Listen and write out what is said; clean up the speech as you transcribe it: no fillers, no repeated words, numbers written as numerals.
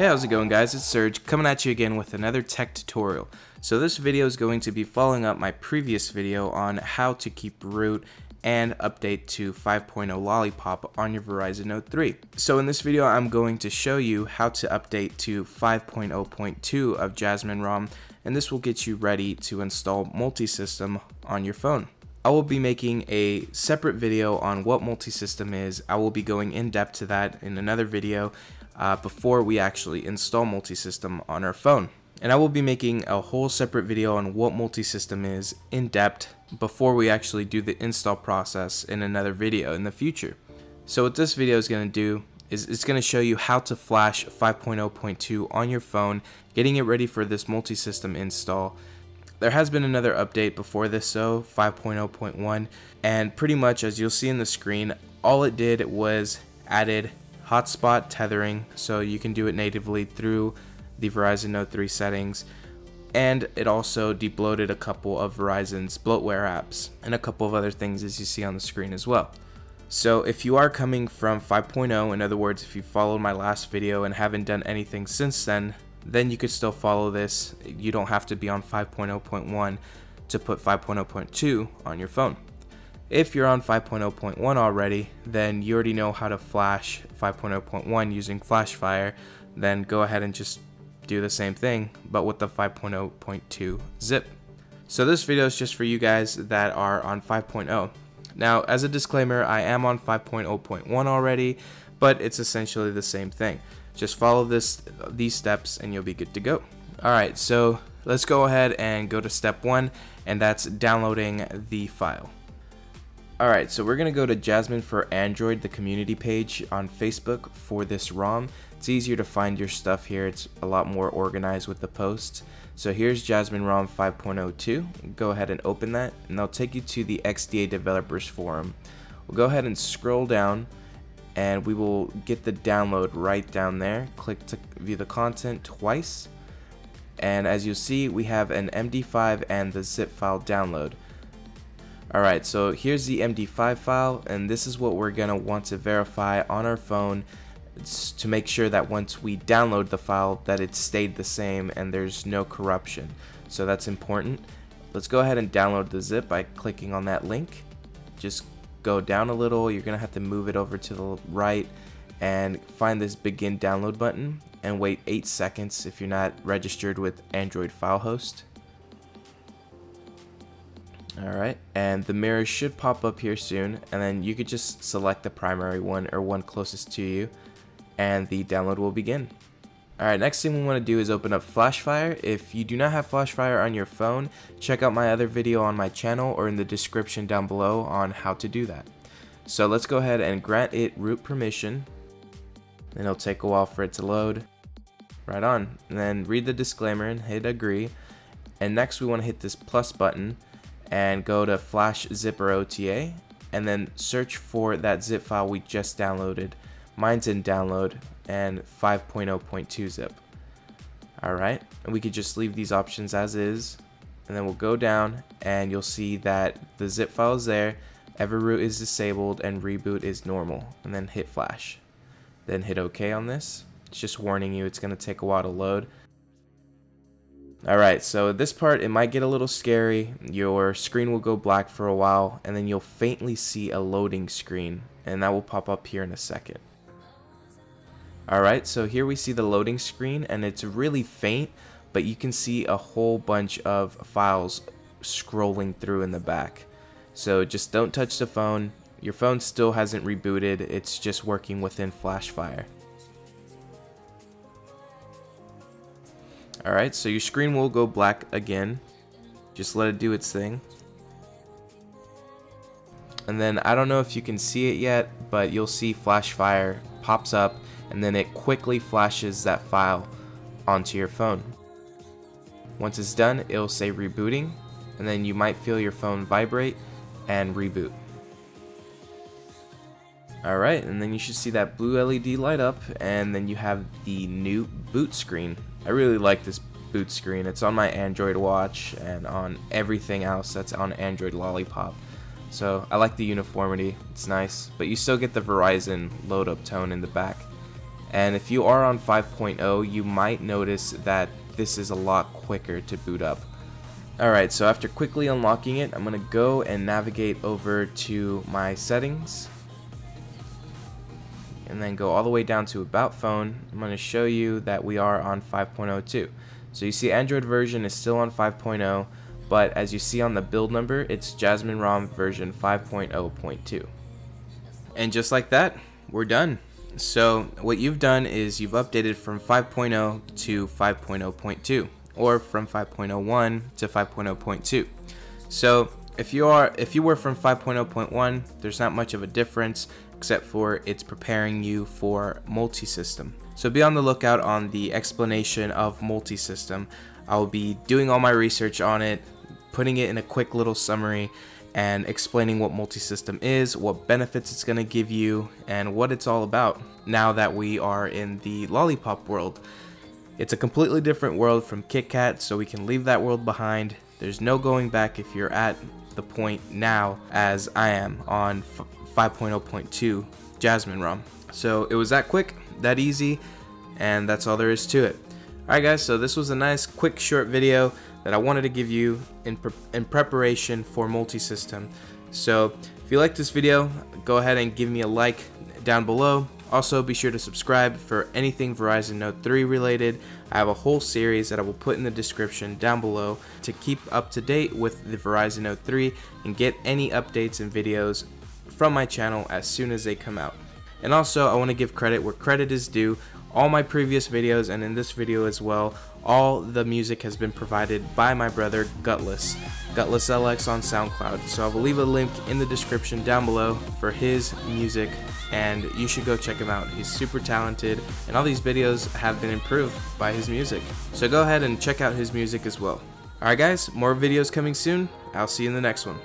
Hey, how's it going guys? It's Serge coming at you again with another tech tutorial. So this video is going to be following up my previous video on how to keep root and update to 5.0 Lollipop on your Verizon Note 3. So in this video I'm going to show you how to update to 5.0.2 of JasmineRom, and this will get you ready to install Multisystem on your phone. I will be making a separate video on what Multisystem is. I will be going in depth to that in another video before we actually install Multisystem on our phone. And I will be making a whole separate video on what Multisystem is in depth before we actually do the install process in another video in the future. So what this video is going to do is it's going to show you how to flash 5.0.2 on your phone, getting it ready for this Multisystem install. There has been another update before this, so 5.0.1, and pretty much as you'll see in the screen, all it did was added hotspot tethering, so you can do it natively through the Verizon Note 3 settings, and it also debloated a couple of Verizon's bloatware apps and a couple of other things as you see on the screen as well. So if you are coming from 5.0, in other words, if you followed my last video and haven't done anything since then you could still follow this. You don't have to be on 5.0.1 to put 5.0.2 on your phone. If you're on 5.0.1 already, then you already know how to flash 5.0.1 using FlashFire. Then go ahead and just do the same thing, but with the 5.0.2 zip. So this video is just for you guys that are on 5.0. Now, as a disclaimer, I am on 5.0.1 already, but it's essentially the same thing. Just follow these steps and you'll be good to go. Alright, so let's go ahead and go to step 1, and that's downloading the file. Alright, so we're going to go to Jasmine for Android, the community page on Facebook for this ROM. It's easier to find your stuff here. It's a lot more organized with the posts. So here's JasmineRom 5.02. Go ahead and open that, and they'll take you to the XDA Developers Forum. We'll go ahead and scroll down, and we will get the download right down there. Click to view the content twice, and as you'll see, we have an MD5 and the zip file download. Alright, so here's the MD5 file, and this is what we're gonna want to verify on our phone to make sure that once we download the file that it stayed the same and there's no corruption. So that's important. Let's go ahead and download the zip by clicking on that link. Just go down a little. You're gonna have to move it over to the right and find this begin download button and wait 8 seconds if you're not registered with Android file host. Alright, and the mirror should pop up here soon, and then you could just select the primary one or one closest to you, and the download will begin. Alright, next thing we want to do is open up FlashFire. If you do not have FlashFire on your phone, check out my other video on my channel or in the description down below on how to do that. So let's go ahead and grant it root permission, and it'll take a while for it to load. Right on, and then read the disclaimer and hit agree, and next we want to hit this plus button and go to Flash Zipper OTA, and then search for that zip file we just downloaded. Mine's in download and 5.0.2 zip. Alright, and we could just leave these options as is, and then we'll go down and you'll see that the zip file is there, Everroot is disabled, and reboot is normal, and then hit flash. Then hit OK on this. It's just warning you it's going to take a while to load. Alright, so this part, it might get a little scary. Your screen will go black for a while, and then you'll faintly see a loading screen, and that will pop up here in a second. Alright, so here we see the loading screen, and it's really faint, but you can see a whole bunch of files scrolling through in the back. So just don't touch the phone. Your phone still hasn't rebooted, it's just working within FlashFire. Alright, so your screen will go black again. Just let it do its thing. And then I don't know if you can see it yet, but you'll see FlashFire pops up, and then it quickly flashes that file onto your phone. Once it's done, it'll say rebooting, and then you might feel your phone vibrate and reboot. Alright, and then you should see that blue LED light up, and then you have the new boot screen. I really like this boot screen. It's on my Android watch and on everything else that's on Android Lollipop. So I like the uniformity, it's nice, but you still get the Verizon load up tone in the back. And if you are on 5.0, you might notice that this is a lot quicker to boot up. Alright, so after quickly unlocking it, I'm going to go and navigate over to my settings. And then go all the way down to About Phone. I'm going to show you that we are on 5.02. So you see Android version is still on 5.0, but as you see on the build number, it's JasmineRom version 5.0.2. And just like that, we're done. So what you've done is you've updated from 5.0 to 5.0.2, or from 5.01 to 5.0.2. So if you were from 5.0.1, there's not much of a difference, except for it's preparing you for Multisystem. So be on the lookout on the explanation of Multisystem. I'll be doing all my research on it, putting it in a quick little summary, and explaining what Multisystem is, what benefits it's going to give you, and what it's all about now that we are in the Lollipop world. It's a completely different world from KitKat, so we can leave that world behind. There's no going back if you're at the point now as I am on 5.0.2 JasmineRom. So it was that quick, that easy, and that's all there is to it. Alright guys, so this was a nice quick short video that I wanted to give you in preparation for Multisystem. So if you like this video, go ahead and give me a like down below. Also be sure to subscribe for anything Verizon Note 3 related. I have a whole series that I will put in the description down below to keep up to date with the Verizon Note 3 and get any updates and videos from my channel as soon as they come out. And also I want to give credit where credit is due. All my previous videos and in this video as well, all the music has been provided by my brother Gutless LX on SoundCloud. So I will leave a link in the description down below for his music, and you should go check him out. He's super talented, and all these videos have been improved by his music. So go ahead and check out his music as well. Alright guys, more videos coming soon. I'll see you in the next one.